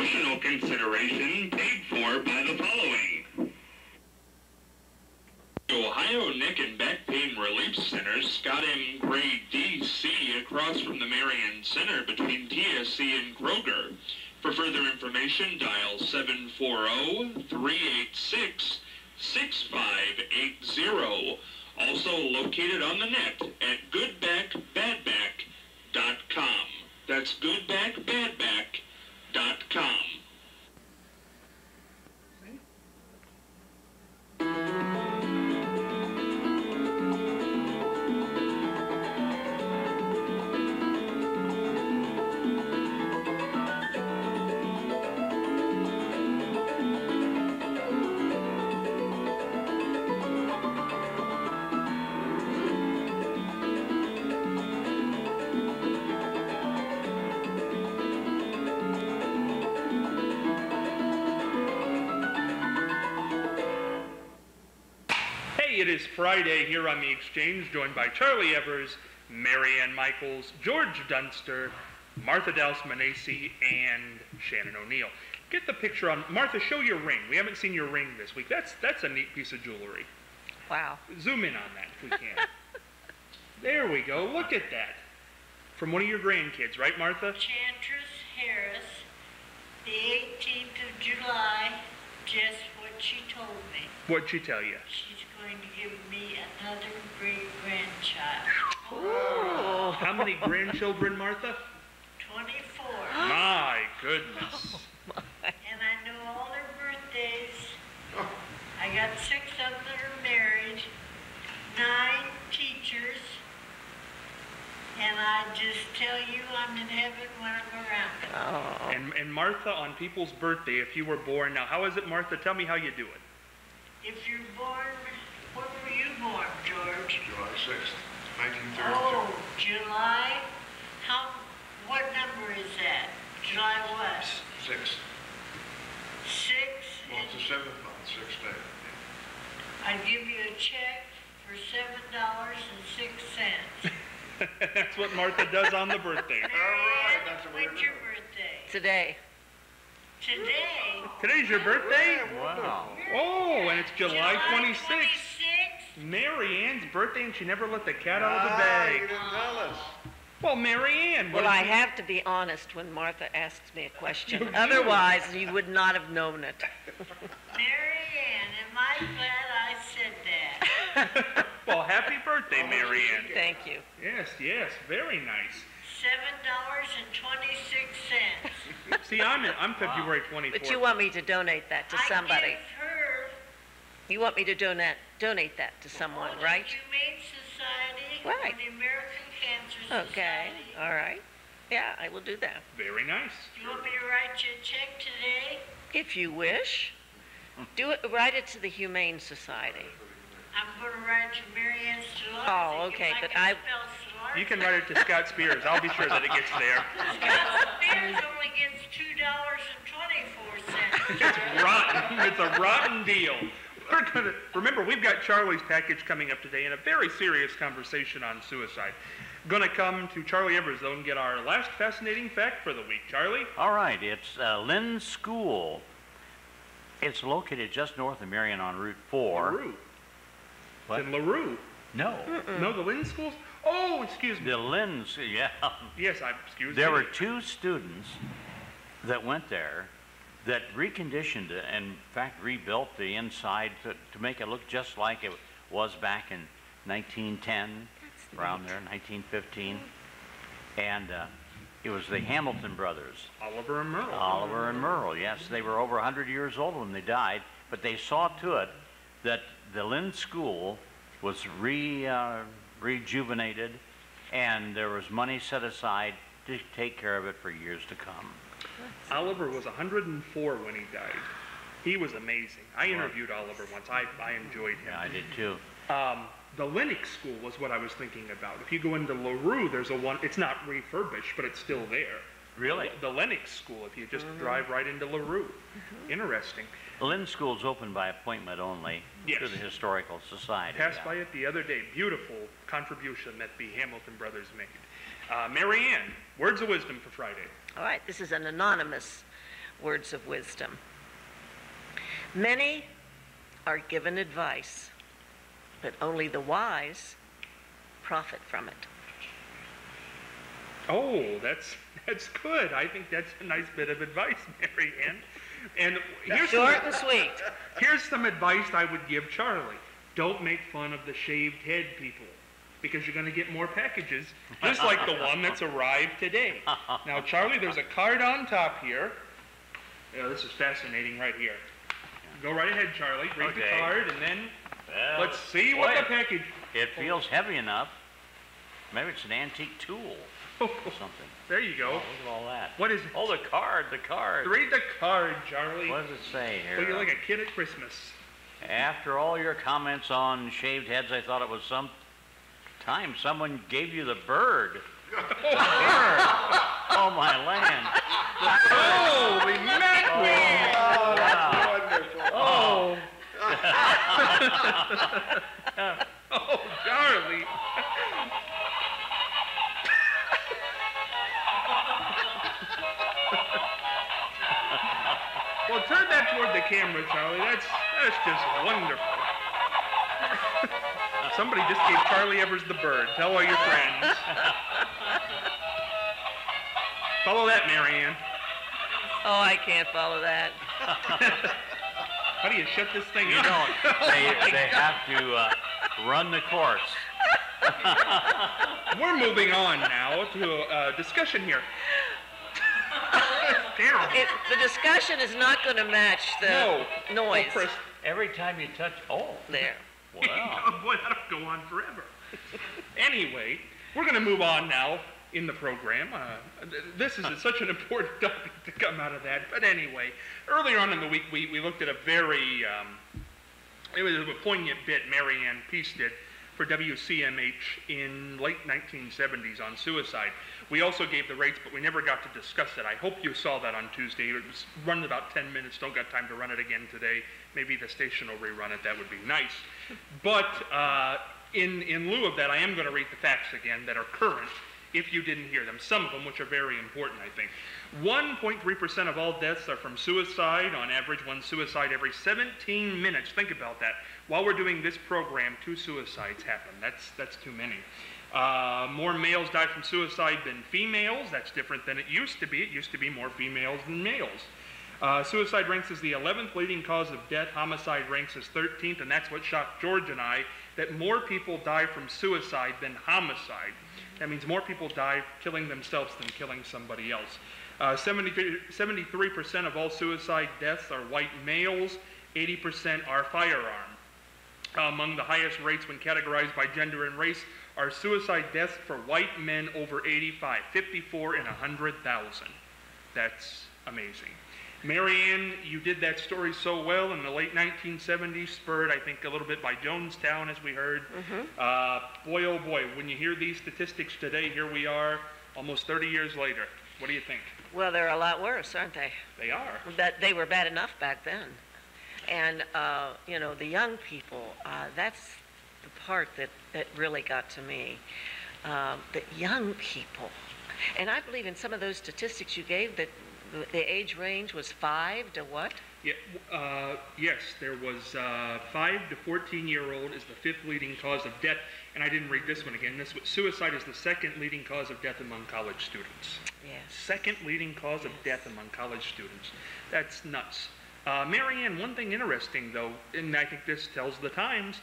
Promotional consideration paid for by the following. Ohio Neck and Back Pain Relief Center, Scott M. Grade D.C., across from the Marion Center between TSC and Kroger. For further information, dial 740-386-6580. Also located on the net at goodbackbadback.com. That's goodbackbadback.com. It is Friday here on The Exchange, joined by Charlie Evers, Mary Ann Michaels, George Dunster, Martha Dalsmanesi, and Shannon O'Neill. Get the picture on. Martha, show your ring. We haven't seen your ring this week. That's a neat piece of jewelry. Wow. Zoom in on that if we can. There we go. Look at that. From one of your grandkids, right, Martha? Chantress Harris, the 18th of July, just what she told me. What'd she tell you? She's going to give me another great-grandchild. Oh. How many grandchildren, Martha? 24. My goodness. Oh, my. And I know all their birthdays. I got 6 of them that are married, 9 teachers, and I just tell you I'm in heaven when I'm around them. Oh. And Martha, on people's birthday, if you were born, now how is it, Martha? Tell me how you do it. If you're born, when were you born, George? July 6th, 1932. Oh, July? What number is that? July what? 6. 6? Well, it's the 7th month, 6th day. I'd give you a check for $7.06. That's what Martha does on the birthday. right, that's what we're When's your doing. birthday? Today. Today? Today's your birthday? Wow. Oh, and it's July 26th. 26th? Mary Ann's birthday, and she never let the cat out of the You bag. didn't tell us. Well, Mary Ann. Well, I have to be honest when Martha asks me a question. You do. Otherwise, you would not have known it. Mary Ann, am I glad I said that? Well, happy birthday, Mary Ann. Thank you. Yes, yes, very nice. $7.26. See, I'm February 24th. But you want me to donate that to somebody. I give her You want me to donate that to someone, right? The Humane Society, Right. or the American Cancer Okay. Society. All right. Yeah, I will do that. Very nice. You want me to write you a check today? If you wish. Write it to the Humane Society. I'm going to write to Mary Ann Stolarczyk. Oh, okay, but I- You can write it to Scott Spears. I'll be sure that it gets there. Scott Spears only gets $2.24. It's rotten. It's a rotten deal. Remember, we've got Charlie's package coming up today and a very serious conversation on suicide. Going to come to Charlie Evers, though, and get our last fascinating fact for the week. Charlie? All right, it's Lynn School. It's located just north of Marion on Route 4. LaRue. What? It's in LaRue. No. No, the Lynn Schools? Oh, excuse me. The Lynn's, yeah. Yes, excuse me. There were 2 students that went there that reconditioned it and, in fact, rebuilt the inside to make it look just like it was back in 1910, around there, 1915. And it was the Hamilton brothers. Oliver and Merle. Oliver and Merle, yes. They were over 100 years old when they died, but they saw to it that the Lynn School was rejuvenated, and there was money set aside to take care of it for years to come. Oliver was 104 when he died. He was amazing. I interviewed Oliver once. I enjoyed him. Yeah, I did too. The Lennox School was what I was thinking about. If you go into LaRue, there's a one. It's not refurbished, but it's still there. Really? The Lennox School, if you just drive right into LaRue. Interesting. The Lynn School's open by appointment only Yes. to the Historical Society. Passed by it the other day. Beautiful contribution that the Hamilton brothers made. Mary Ann, words of wisdom for Friday. All right, this is an anonymous words of wisdom. Many are given advice, but only the wise profit from it. Oh, that's good. I think that's a nice bit of advice, Mary Ann. And Short and sweet. here's some advice I would give Charlie. Don't make fun of the shaved head people, because you're going to get more packages, just like the one that's arrived today. Now, Charlie, there's a card on top here. This is fascinating right here. Go right ahead, Charlie. Read the card, and then let's see what the package... It feels heavy enough. Maybe it's an antique tool or something. There you go. Oh, look at all that. What is it? Oh, the card. Read the card, Charlie. What does it say here? Well, you're like a kid at Christmas. After all your comments on shaved heads, I thought it was some time someone gave you the bird. The bird. Oh, my land. Holy mackerel! Oh, that's wonderful. Oh. Oh, Charlie. Well, turn that toward the camera, Charlie. That's just wonderful. Somebody just gave Charlie Evers the bird. Tell all your friends. Follow that, Mary Ann. Oh, I can't follow that. How do you shut this thing You off? don't. They have to run the course. We're moving on now to a discussion here. Terrible. The discussion is not going to match the noise. Oh, Chris. Every time you touch, There. wow. Oh, boy, that'll go on forever. Anyway, we're going to move on now in the program. This is such an important topic to come out of that. But anyway, earlier on in the week, we looked at a very, it was a poignant bit Mary Ann Peace did for WCMH in late 1970s on suicide. We also gave the rates, but we never got to discuss it. I hope you saw that on Tuesday. It was run about 10 minutes. Don't got time to run it again today. Maybe the station will rerun it. That would be nice. But in lieu of that, I am going to read the facts again that are current, if you didn't hear them. Some of them, which are very important, I think. 1.3% of all deaths are from suicide. On average, one suicide every 17 minutes. Think about that. While we're doing this program, 2 suicides happen. That's too many. More males die from suicide than females. That's different than it used to be. It used to be more females than males. Suicide ranks as the 11th leading cause of death. Homicide ranks as 13th, and that's what shocked George and I, that more people die from suicide than homicide. That means more people die killing themselves than killing somebody else. 73% of all suicide deaths are white males. 80% are firearm. Among the highest rates when categorized by gender and race are suicide deaths for white men over 85, 54 in 100,000. That's amazing. Mary Ann, you did that story so well in the late 1970s, spurred, I think, a little bit by Jonestown, as we heard. Boy, oh boy, when you hear these statistics today, here we are, almost 30 years later. What do you think? Well, they're a lot worse, aren't they? They are. They were bad enough back then. And, you know, the young people, that's the part that really got to me. The young people. And I believe in some of those statistics you gave that the age range was 5 to what? Yeah, yes, there was 5 to 14-year-old is the 5th leading cause of death. And I didn't read this one again. Suicide is the 2nd leading cause of death among college students. Yes. 2nd leading cause of death among college students. That's nuts. Mary Ann, one thing interesting, though, and I think this tells the times,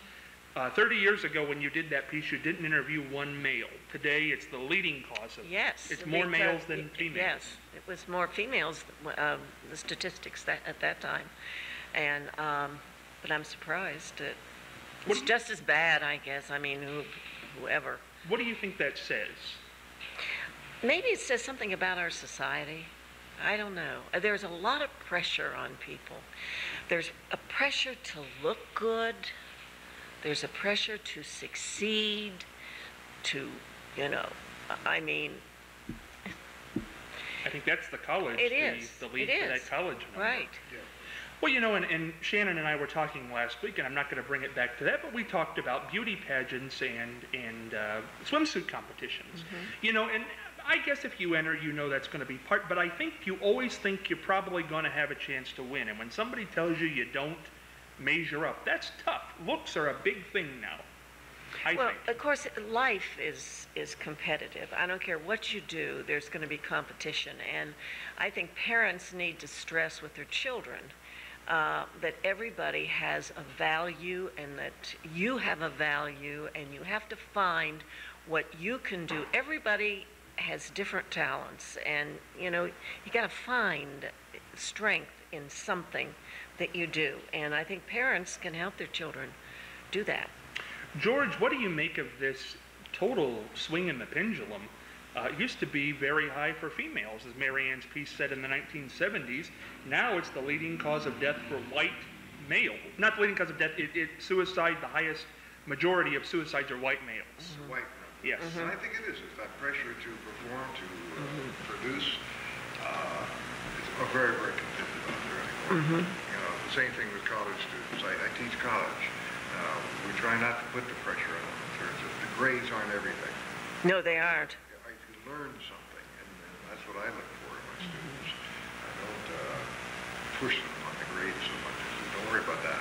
30 years ago when you did that piece, you didn't interview one male. Today, it's the leading cause of Yes. It's more males than females. Yes, it was more females, the statistics at that time. And, but I'm surprised. It's just as bad, I guess. I mean, whoever. What do you think that says? Maybe it says something about our society. I don't know. There's a lot of pressure on people. There's a pressure to look good. There's a pressure to succeed, to, you know, I mean. I think that's the college. It is. The lead it to is. that college number. Right. Yeah. Well, you know, and Shannon and I were talking last week, and I'm not going to bring it back to that, but we talked about beauty pageants and swimsuit competitions. You know, and I guess if you enter, you know that's going to be part, but I think you always think you're probably going to have a chance to win. And when somebody tells you you don't measure up, that's tough. Looks are a big thing now, I Well, think. of course, life is competitive. I don't care what you do, there's going to be competition. And I think parents need to stress with their children that everybody has a value and that you have a value and you have to find what you can do. Everybody has different talents, and you got to find strength in something that you do. And I think parents can help their children do that. George, what do you make of this total swing in the pendulum? It used to be very high for females, as Mary Ann's piece said in the 1970s. Now it's the leading cause of death for white male. Not the leading cause of death, suicide, the highest majority of suicides are white males. White male. Yes. And I think it is. It's that pressure to perform, to produce. It's very, very competitive out there anymore. The same thing with college students. I teach college. We try not to put the pressure on them in terms of the grades aren't everything. No, they aren't. If you learn something, and that's what I look for in my students. I don't push them on the grades so much. I say, don't worry about that.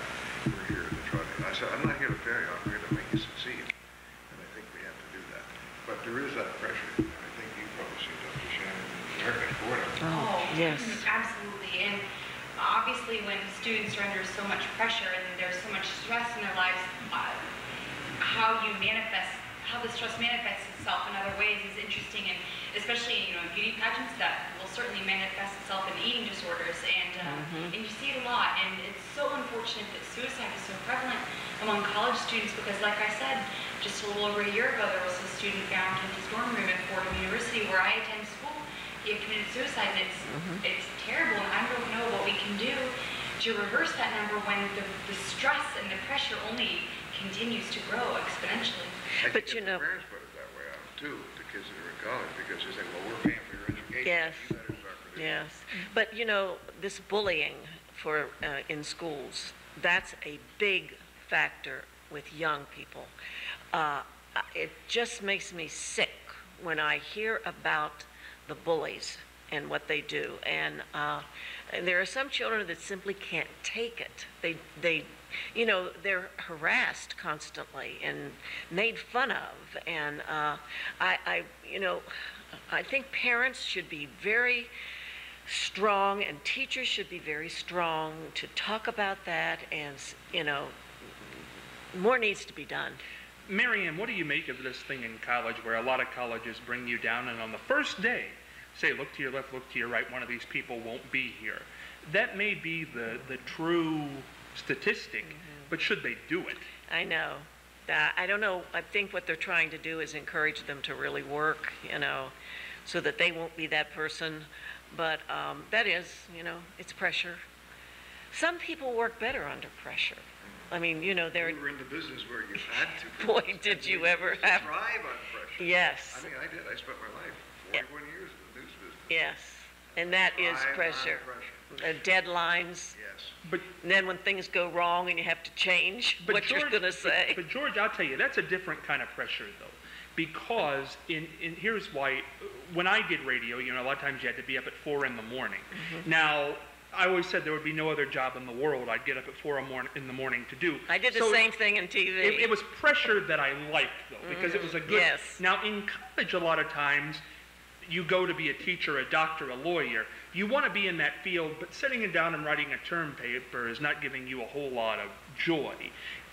We're here to try to. I said, I'm not here to fail you. I'm here to make you succeed. And I think we have to do that. But there is that pressure. I think you probably see Dr. Shannon and Fordham. Oh, yes. Absolutely. And obviously when students are under so much pressure and there's so much stress in their lives, how the stress manifests itself in other ways is interesting, and especially in beauty pageants that will certainly manifest itself in eating disorders, and you see it a lot. And it's so unfortunate that suicide is so prevalent among college students, because like I said, just a little over a year ago, there was a student found in his dorm room at Fordham University where I attend school. He had committed suicide, and it's terrible, and I don't know what we can do to reverse that number when the stress and the pressure only continues to grow exponentially. But the parents put it that way out too, the kids that are in college, because they say, well, we're paying for your education. Yes. You better start for this. Yes. But this bullying in schools, that's a big factor with young people. It just makes me sick when I hear about the bullies and what they do. And there are some children that simply can't take it. They're harassed constantly and made fun of. And I think parents should be very strong, and teachers should be very strong to talk about that. And more needs to be done. Mary Ann, what do you make of this thing in college where a lot of colleges bring you down and on the first day say, look to your left, look to your right, one of these people won't be here? That may be the true statistic, but should they do it? I know. I don't know. I think what they're trying to do is encourage them to really work, so that they won't be that person. But that is, it's pressure. Some people work better under pressure. I mean, they're... You were in the business where you had to. Boy, did you ever have... Thrive on pressure. Yes. I mean, I did. I spent my life, 41 years in the news business. Yes. And that is Thrive on pressure. pressure. Deadlines. Yes. But And then when things go wrong and you have to change what you're going to say. But George, I'll tell you, that's a different kind of pressure, though. Because here's why, when I did radio, a lot of times you had to be up at 4 in the morning. Now, I always said there would be no other job in the world I'd get up at 4 in the morning to do. I did the same thing in TV. It was pressure that I liked, though, because it was a good... Yes. Now, in college, a lot of times, you go to be a teacher, a doctor, a lawyer. You want to be in that field, but sitting down and writing a term paper is not giving you a whole lot of joy.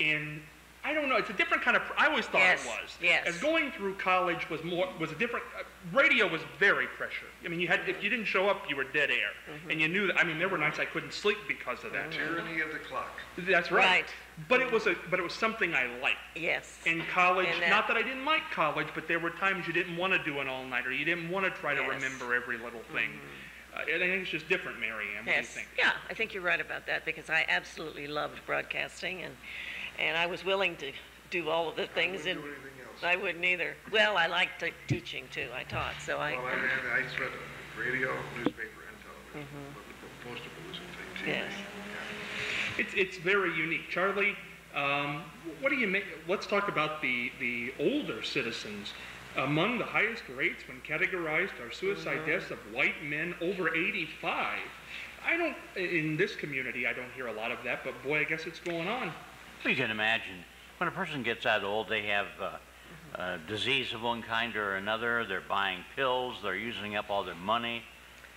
And I don't know, it's a different kind of... I always thought it was. Yes. As going through college was a different... radio was very pressure. I mean, if you didn't show up, you were dead air. And you knew that. I mean, there were nights I couldn't sleep because of that. Tyranny of the clock. That's right. But it was something I liked. Yes. In college, And not that I didn't like college, but there were times you didn't want to do an all-nighter. You didn't want to try to Yes. remember every little thing. I think it's just different, Mary Ann. What do you Yes. think? Yeah, I think you're right about that, because I absolutely loved broadcasting, and I was willing to do all of the things. I wouldn't do anything else. I wouldn't either. Well, I liked teaching too. I taught, so I... Well, I spent radio, newspaper, and television. But most of it was in TV. Yes. It's very unique. Charlie, what do you make? Let's talk about the older citizens. Among the highest rates when categorized are suicide deaths of white men over 85. In this community, I don't hear a lot of that, but boy, I guess it's going on. You can imagine, when a person gets that old, they have disease of one kind or another, they're buying pills, they're using up all their money,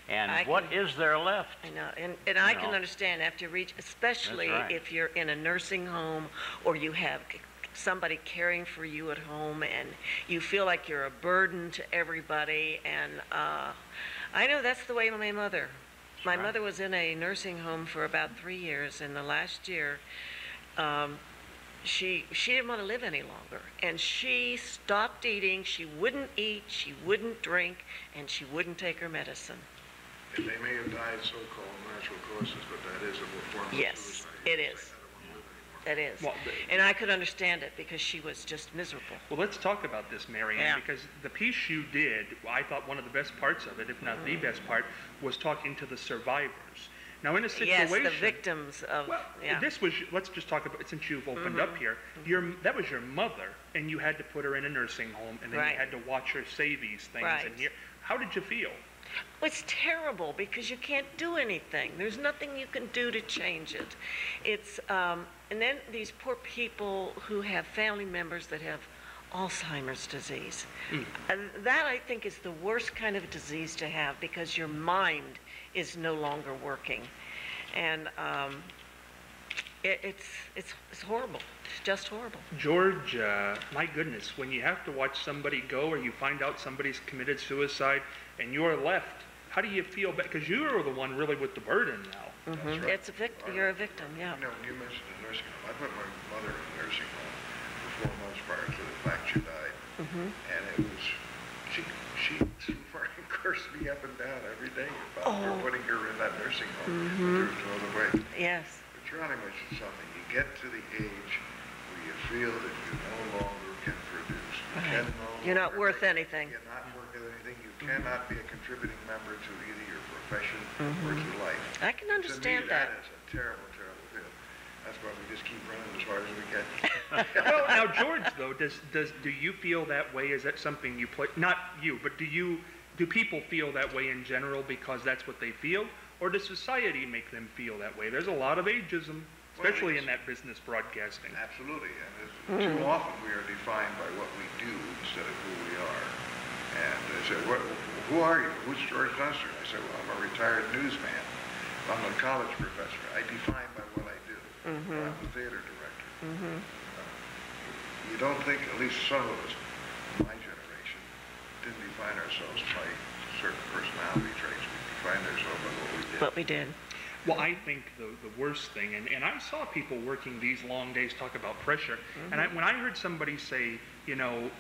and what is there left? I know, and I can understand after you reach, especially if you're in a nursing home or you have somebody caring for you at home and you feel like you're a burden to everybody. And I know that's the way my mother was in a nursing home for about 3 years, and the last year she didn't want to live any longer, and she stopped eating. She wouldn't eat, she wouldn't drink, and she wouldn't take her medicine. And they may have died so-called natural causes, but that is a form of suicide. It is. That is. Well, and I could understand it because she was just miserable. Well, let's talk about this, Marianne, because the piece you did, I thought one of the best parts of it, if not the best part, was talking to the survivors. Now, in a situation... Yes, the victims of... Well, this was... Let's just talk about... Since you've opened up here, that was your mother, and you had to put her in a nursing home, and then you had to watch her say these things. And hear. How did you feel? Well, it's terrible because you can't do anything. There's nothing you can do to change it. It's... and then these poor people who have family members that have Alzheimer's disease. And that, I think, is the worst kind of disease to have because your mind is no longer working. And it's horrible. It's just horrible. George, my goodness, when you have to watch somebody go or you find out somebody's committed suicide and you're left, how do you feel? Because you're the one really with the burden now. That's right. It's a victim. You're a victim, yeah. You know, when you mentioned the nursing home, I put my mother in a nursing home for 4 months prior to the fact she died. And it was, she cursed me up and down every day about her putting her in that nursing home. But there was no other way. Yes. But Johnny mentioned something. You get to the age where you feel that you no longer can produce. You're not worth anything. You're not worth anything. You cannot be a contributing member to either your profession or to life. I can understand to me, that is a terrible, terrible feeling. That's why we just keep running as hard as we can. Well, now, George, though, do you feel that way? Is that something you play? Not you, but do people feel that way in general because that's what they feel? Or does society make them feel that way? There's a lot of ageism, especially in that business broadcasting. Absolutely. And too often we are defined by what we do instead of who we are. And they say, who are you? Who's George Dunster? I say, well, I'm a retired newsman. I'm a college professor. I define by what I do. I'm a theater director. You don't think, at least some of us, my generation, didn't define ourselves by certain personality traits. We defined ourselves by what we did. What we did. Well, I think the worst thing, and I saw people working these long days talk about pressure, and when I heard somebody say, you know,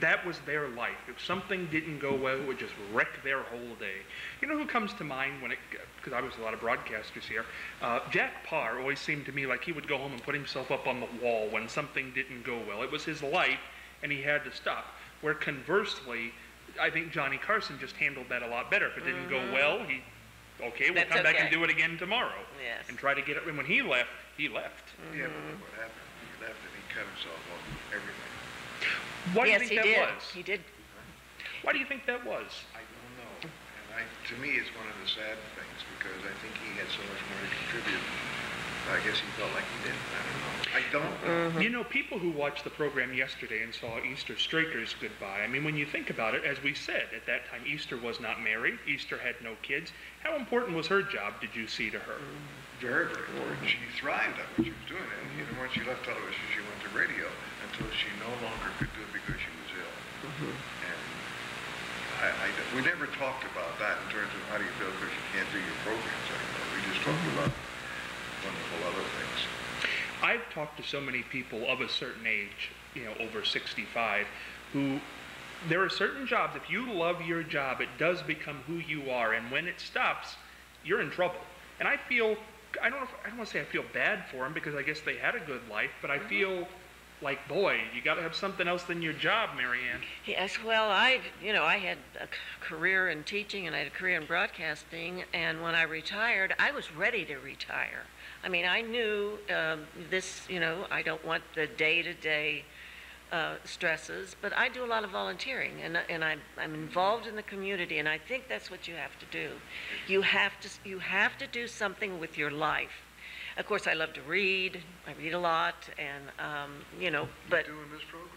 that was their life. If something didn't go well, it would just wreck their whole day. You know who comes to mind because I was a lot of broadcasters here, Jack Parr always seemed to me like he would go home and put himself up on the wall when something didn't go well. It was his life, and he had to stop. Where conversely, I think Johnny Carson just handled that a lot better. If it didn't go well, we'll come back and do it again tomorrow. Yes. And try to get it. And when he left, he left. Yeah, but what happened? He left and he cut himself off from everything. Why do you think that was? He did. Why do you think that was? I don't know. And to me, it's one of the sad things because I think he had so much more to contribute. I guess he felt like he did. I don't know. You know, people who watched the program yesterday and saw Easter Straker's goodbye, I mean, when you think about it, as we said, at that time, Easter was not married. Easter had no kids. How important was her job, did you see, to her? Very, very important. She thrived at what she was doing. And even once she left television, she went to radio until she no longer could do it because she was ill. And we never talked about that in terms of how do you feel because you can't do your programs anymore. We just talked about wonderful other things. I've talked to so many people of a certain age, you know, over 65, who there are certain jobs, if you love your job, it does become who you are, and when it stops, you're in trouble. And I feel, I don't want to say I feel bad for them because I guess they had a good life, but I feel like, boy, you got to have something else than your job, Marianne. Yes, well, I had a career in teaching and I had a career in broadcasting, and when I retired, I was ready to retire. I mean, I knew this, you know, I don't want the day-to-day stresses, but I do a lot of volunteering, and I'm involved in the community, and I think that's what you have to do. You have to do something with your life. Of course, I love to read. I read a lot, and you know, but You're doing this program.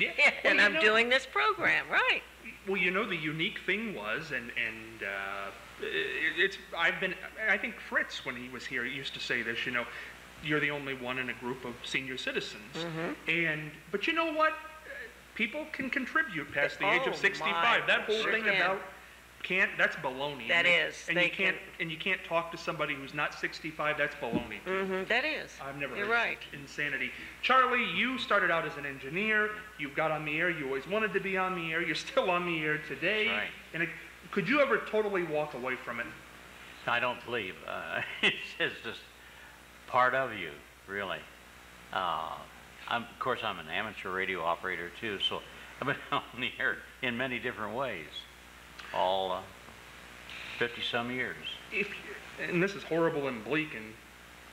Yeah. and Well, I'm doing this program, right? Well, you know, the unique thing was, I think Fritz, when he was here, used to say this, you know, you're the only one in a group of senior citizens. But you know what? People can contribute past the age of 65. my, That whole sure thing can. about that's baloney. That is. And They you can't talk to somebody who's not 65. That's baloney. That is. I've never You're heard right. insanity. Charlie, you started out as an engineer. You got on the air. You always wanted to be on the air. You're still on the air today. That's right. And could you ever totally walk away from it? I don't believe. It's just part of you, really. Of course, I'm an amateur radio operator too, so I've been on the air in many different ways, all 50-some years. And this is horrible and bleak, and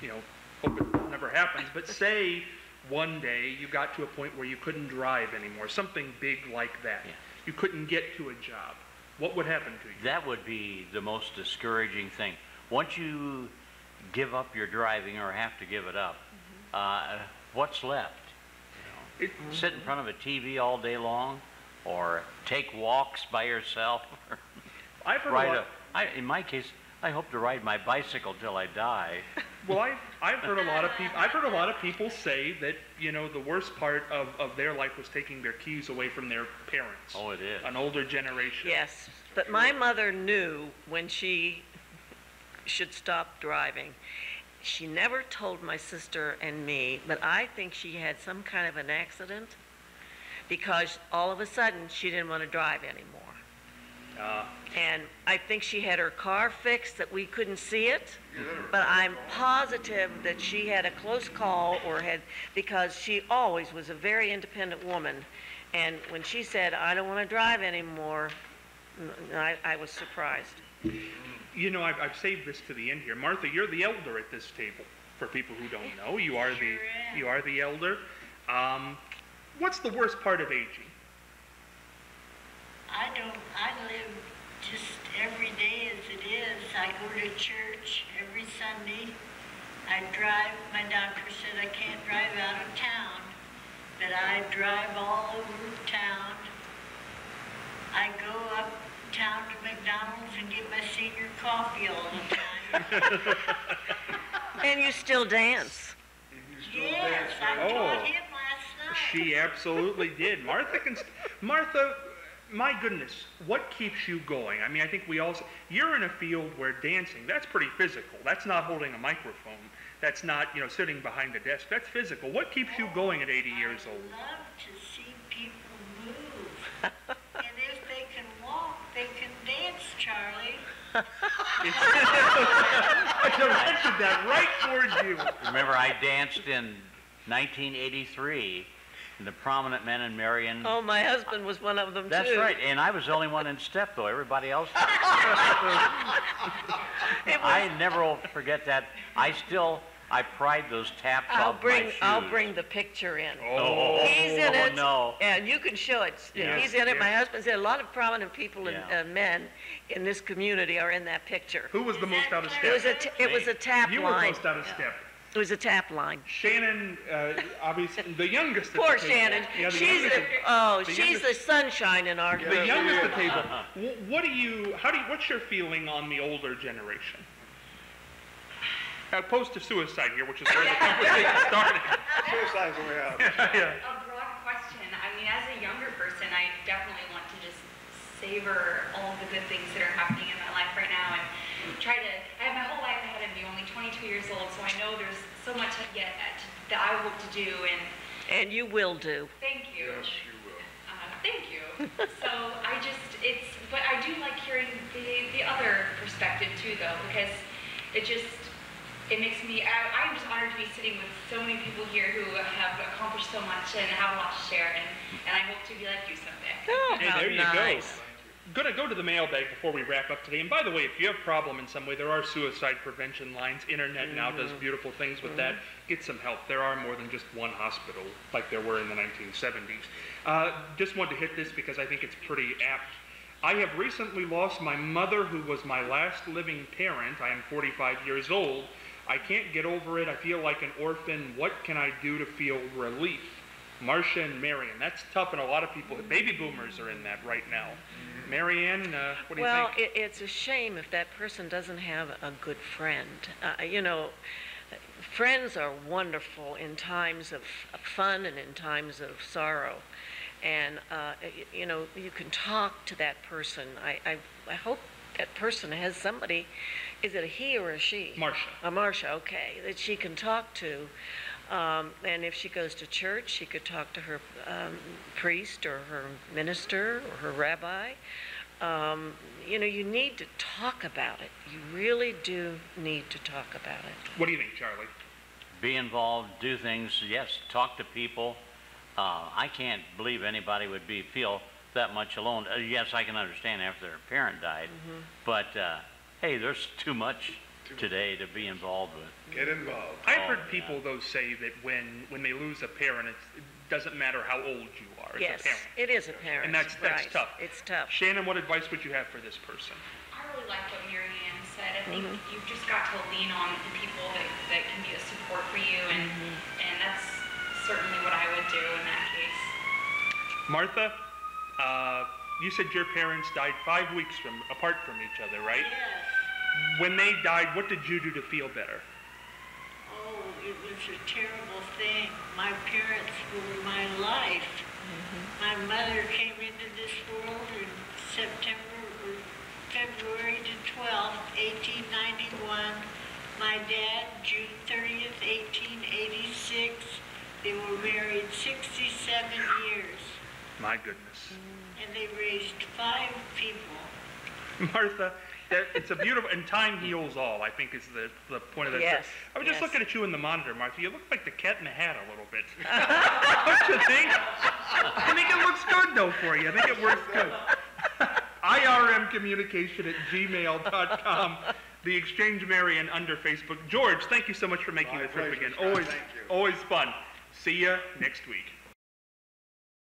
you know, hope it never happens. But say one day you got to a point where you couldn't drive anymore, something big like that. Yeah. You couldn't get to a job. What would happen to you? That would be the most discouraging thing. Once you give up your driving or have to give it up, what's left? You know, sit in front of a TV all day long, or take walks by yourself. I've heard a lot. In my case, I hope to ride my bicycle till I die. Well, I've heard a lot of people. I've heard a lot of people say that, you know, the worst part of their life was taking their keys away from their parents. Oh, it is. An older generation. Yes, but my mother knew when she should stop driving. She never told my sister and me, but I think she had some kind of an accident because all of a sudden she didn't want to drive anymore. And I think she had her car fixed that we couldn't see it, but I'm positive that she had a close call because she always was a very independent woman. And when she said, I don't want to drive anymore, I was surprised. You know, I've saved this to the end here. Martha, you're the elder at this table. For people who don't know, you are the elder. What's the worst part of aging? I live just every day as it is. I go to church every Sunday. I drive. My doctor said I can't drive out of town, but I drive all over town. I go uptown to McDonald's and get my senior coffee all the time. And you still dance. Yes, I taught him last night. She absolutely did. Martha, my goodness, what keeps you going? I mean, I think you're in a field where dancing, that's pretty physical. That's not holding a microphone. That's not, you know, sitting behind a desk. That's physical. What keeps you going at 80 years old? I love to see people move. And if they can walk, they can dance, Charlie. I directed that right towards you. Remember, I danced in 1983 in the Prominent Men in Marion. Oh, my husband was one of them, That's too. right, and I was the only one in step, though. Everybody else. I never will forget that. I pried those taps off my shoes. I'll bring the picture in. Oh, He's in it, no. and you can show it. Yes, He's in it. yes. My husband said a lot of prominent people Yeah. and men in this community are in that picture. Who was the most out of It was step? it was a tap You were line. most out of step. It was a tap line. Shannon, obviously, the youngest at Poor the table. Shannon. Yeah, the She's youngest. she's the sunshine in our The group. youngest at the table. What's your feeling on the older generation? Opposed to suicide here, which is where the conversation started. Suicide's the way out. Yeah. A broad question. I mean, as a younger person, I definitely want to just savor all the good things that are happening in my life right now and I have my whole life ahead of me, only 22 years old, so I know there's so much yet that I hope to do, And you will do. thank you. Yes, you will. Thank you. So but I do like hearing the other perspective too, though, because it makes me, I'm just honored to be sitting with so many people here who have accomplished so much and have a lot to share, and I hope to be like you someday. Oh, Hey, how there you nice. go. Going to go to the mailbag before we wrap up today. And by the way, if you have a problem in some way, there are suicide prevention lines. Internet now does beautiful things with that. Get some help. There are more than just one hospital like there were in the 1970s. Just wanted to hit this because I think it's pretty apt. I have recently lost my mother, who was my last living parent. I am 45 years old. I can't get over it. I feel like an orphan. What can I do to feel relief? Marcia and Marianne. That's tough, and a lot of people, baby boomers are in that right now. Marianne, what do you think? Well, it's a shame if that person doesn't have a good friend. You know, friends are wonderful in times of fun and in times of sorrow. And, you know, you can talk to that person. I hope that person has somebody, is it a he or a she? Marcia. Marcia, okay, that she can talk to. And if she goes to church, she could talk to her priest or her minister or her rabbi. You know, you need to talk about it. You really do need to talk about it. What do you think, Charlie? Be involved, do things, yes, talk to people. I can't believe anybody would feel that much alone. Yes, I can understand after their parent died, but hey, there's too much today to be involved with. Get involved. I've heard people, though, say that when they lose a parent, it doesn't matter how old you are. It's Yes, a parent. it is a parent. And that's right. tough. It's tough. Shannon, what advice would you have for this person? I really like what Marianne said. I think you've just got to lean on the people that can be a support for you, and that's certainly what I would do in that case. Martha, you said your parents died 5 weeks apart from each other, right? Yes. When they died, what did you do to feel better? Oh, it was a terrible thing. My parents were my life. My mother came into this world in February the 12th, 1891. My dad, June 30th, 1886. They were married 67 years. My goodness. And they raised 5 people. Martha, it's a beautiful, and time heals all, I think is the point of that. Yes, I was just yes. looking at you in the monitor, Martha. You look like the Cat in the Hat a little bit. Don't you think? I think it looks good, though, for you. I think it works good. irmcommunication@gmail.com. The Exchange Marianne under Facebook. George, thank you so much for making the trip again. Scott. Always, Thank you. always fun. See ya next week.